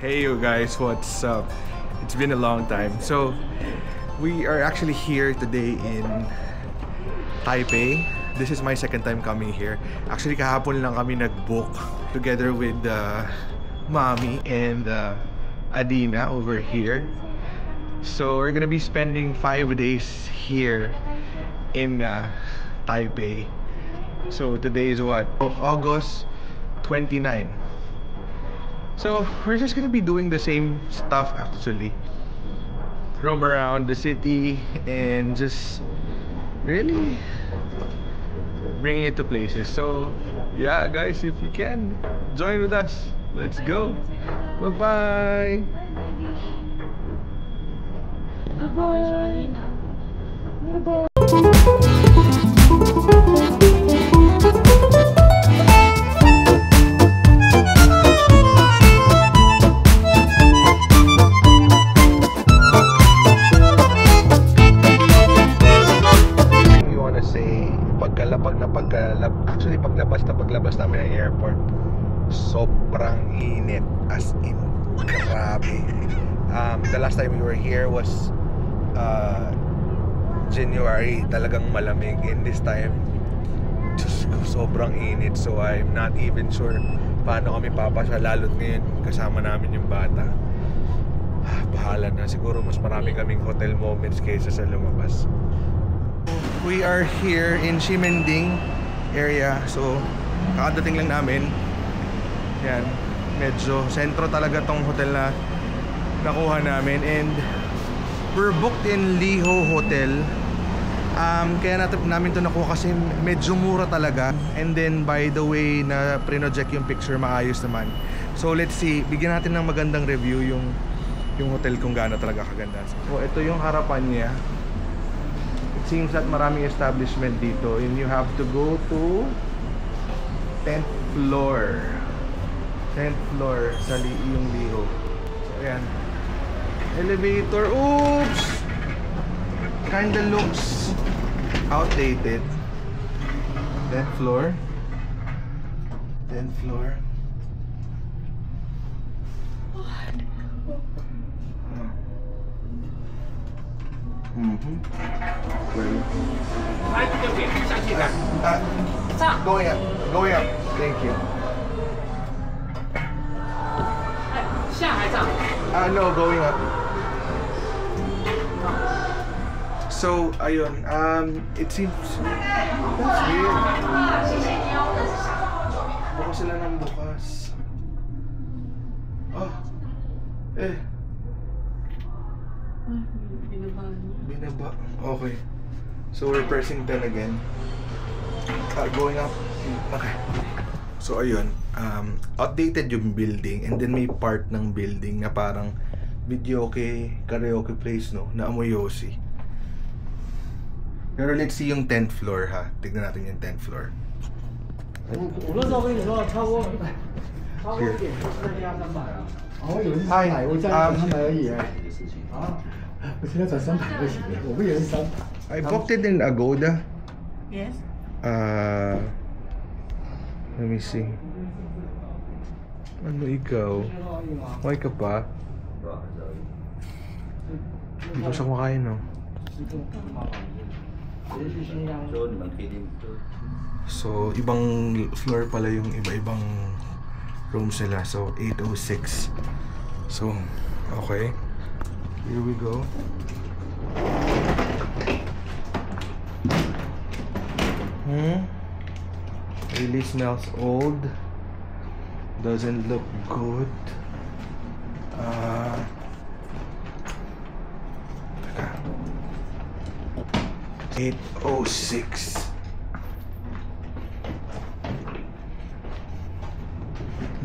Hey you guys, what's up? It's been a long time. So, we are actually here today in Taipei. This is my second time coming here. Actually, kahapon lang kami nag-book together with Mommy and Adina over here. So, we're gonna be spending 5 days here in Taipei. So, today is what? August 29. So, we're just gonna be doing the same stuff actually. Roam around the city and just really bringing it to places. So, yeah guys, if you can, join with us. Let's go. Bye-bye. Bye-bye. Bye-bye. Actually, paglabas namin ng airport, sobrang init, as in grabe. The last time we were here was January, talagang malamig, and this time Diyos ko, sobrang init. So I'm not even sure paano kami papasya, lalo't ngayon kasama namin yung bata. Bahala na, siguro mas marami kaming hotel moments kaysa sa lumabas. We are here in Ximending area. So, kakadating lang namin. Yan, medyo sentro talaga tong hotel na nakuha namin. And we're booked in Liho Hotel. Kaya namin to nakuha kasi medyo mura talaga. And then, by the way, na pre-project yung picture, maayos naman. So, let's see. Bigyan natin ng magandang review yung hotel kung gaano talaga kaganda. So, ito yung harapan niya. Seems that maraming establishment dito, and you have to go to 10th floor. 10th floor sa yung Liho. So ayan, elevator. Oops, kinda looks outdated. 10th floor. 10th floor. Going up. Thank you. No, going up. So, ayun. It seems that's weird. Bukas sila ng bukas. Oh. Binaba. Okay. So we're pressing 10 again. Going up. Okay. So ayun, outdated yung building, and then may part ng building na parang videoke, karaoke place, no, na amoy yosi. Pero let's see yung 10th floor, ha. Tignan natin yung 10th floor. Here. Hi, I booked it in Agoda. Yes. Let me see. Ano ikaw? Why ka pa? Hindi ko siya kumakain, no? So, ibang floor pala yung iba-ibang rooms nila. So, 806. So, okay. Here we go. Really smells old. Doesn't look good. 806.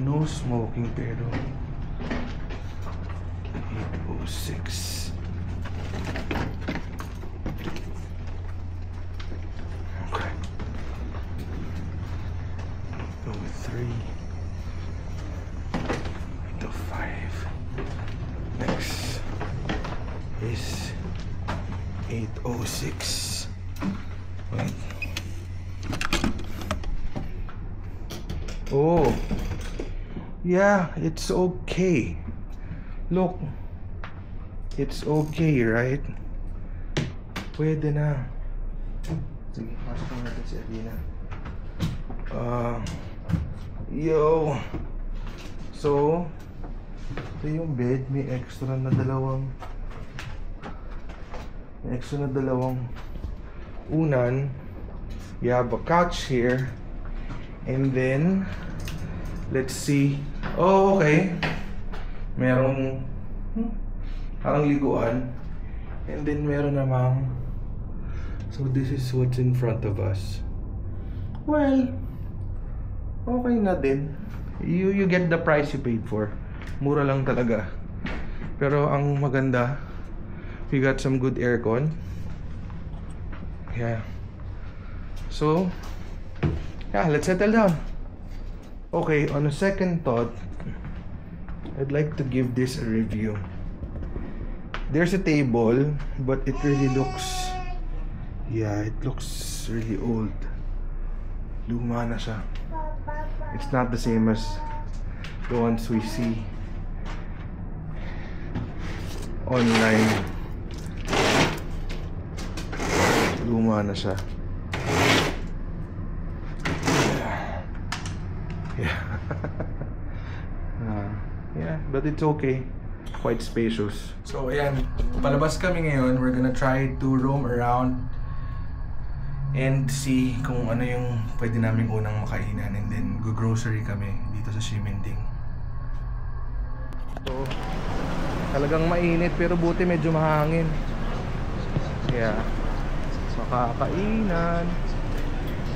No smoking pero 806. Okay. Go with 3. To 5. Next is 806. Wait. Oh. Yeah, it's okay. Look. It's okay, right? Pwede na. Sige, pasok natin si Adina. Yo. So, ito yung bed. May extra na dalawang unan. You have a couch here. And then, let's see. Oh, okay. Merong parang liguan. And then meron namang, so this is what's in front of us. Well, okay na din. You get the price you paid for. Mura lang talaga. Pero ang maganda, we got some good aircon. Yeah. So, yeah, let's settle down. Okay, on a second thought, I'd like to give this a review. There's a table, but it really looks, yeah, it looks really old. Luma na siya. It's not the same as the ones we see online. Luma na siya. Yeah. Yeah, but it's okay. Quite spacious. So ayan, palabas kami ngayon. We're gonna try to roam around and see kung ano yung pwede naming unang makainan, and then go-grocery kami dito sa Ximending. So, talagang mainit pero buti medyo mahangin. Yeah. Makakainan.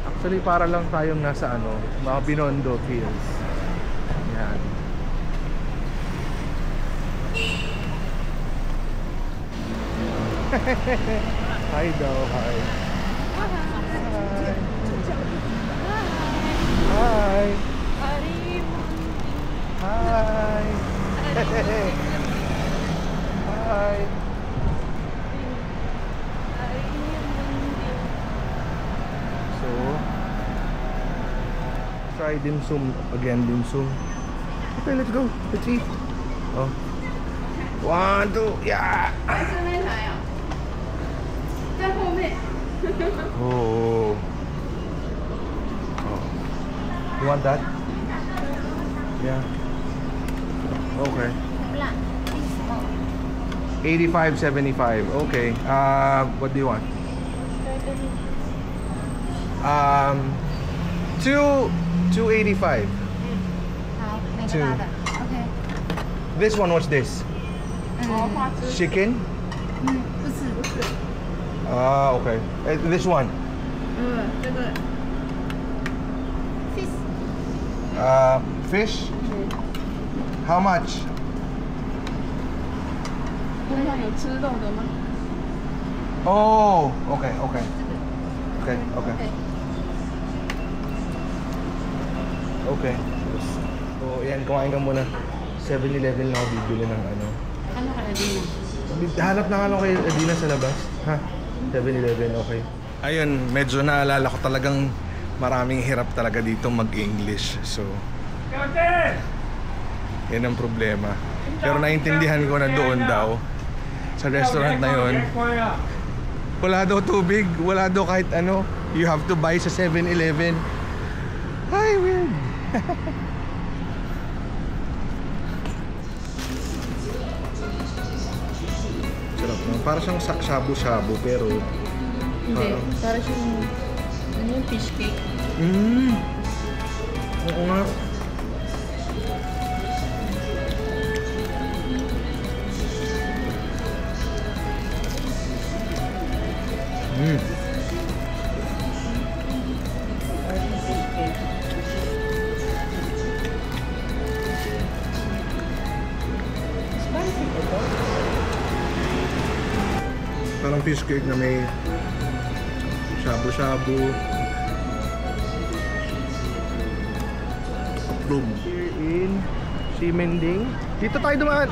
Actually, para lang tayong nasa mga Binondo Hills. Yan. Hi daw, hi. Hi. Hi. Hi. So, try dim sum again, dim sum. Okay, let's go. Let's eat. Oh. 1, 2, yeah. Oh. You want that? Yeah. Okay. 85.75. Okay. What do you want? 285. Two. Okay. This one, what's this? Chicken? Okay. This one? Fish. Fish? How much? Oh, okay, okay. Okay, okay. Okay. So, yan, kumain ka muna. 7-Eleven lang ako bibili ng ano. Ano ka, Adina? Hanap na nga lang kay Adina sa labas. Ha? 7-Eleven, okay. Ayun, medyo naalala ko talagang maraming hirap talaga dito mag-English. So, yan ang problema. Pero naintindihan ko na doon daw, sa restaurant na yun, wala daw tubig, wala daw kahit ano. You have to buy sa 7-Eleven. Ay, weird. Sarap naman. Para siyang shabu-shabu pero Hindi, para siyang ano yung fish cake. Oo nga. Spicy ito? Parang fish cake na may shabu-shabu. Boom. Here in Ximending. Dito tayo dumaan.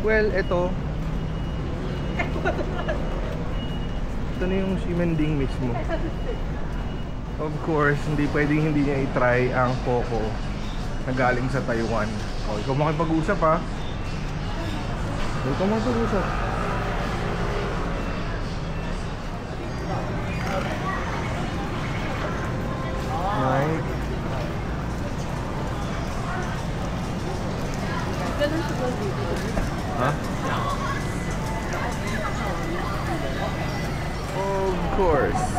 Well, ito. Ito na yung Ximending mismo. Of course, hindi pwedeng hindi niya i-try ang Coco na galing sa Taiwan. Oh, ikaw makipag-usap ha. Ikaw makipag-usap. Right. Ganun siguro dito. Ha? Of course.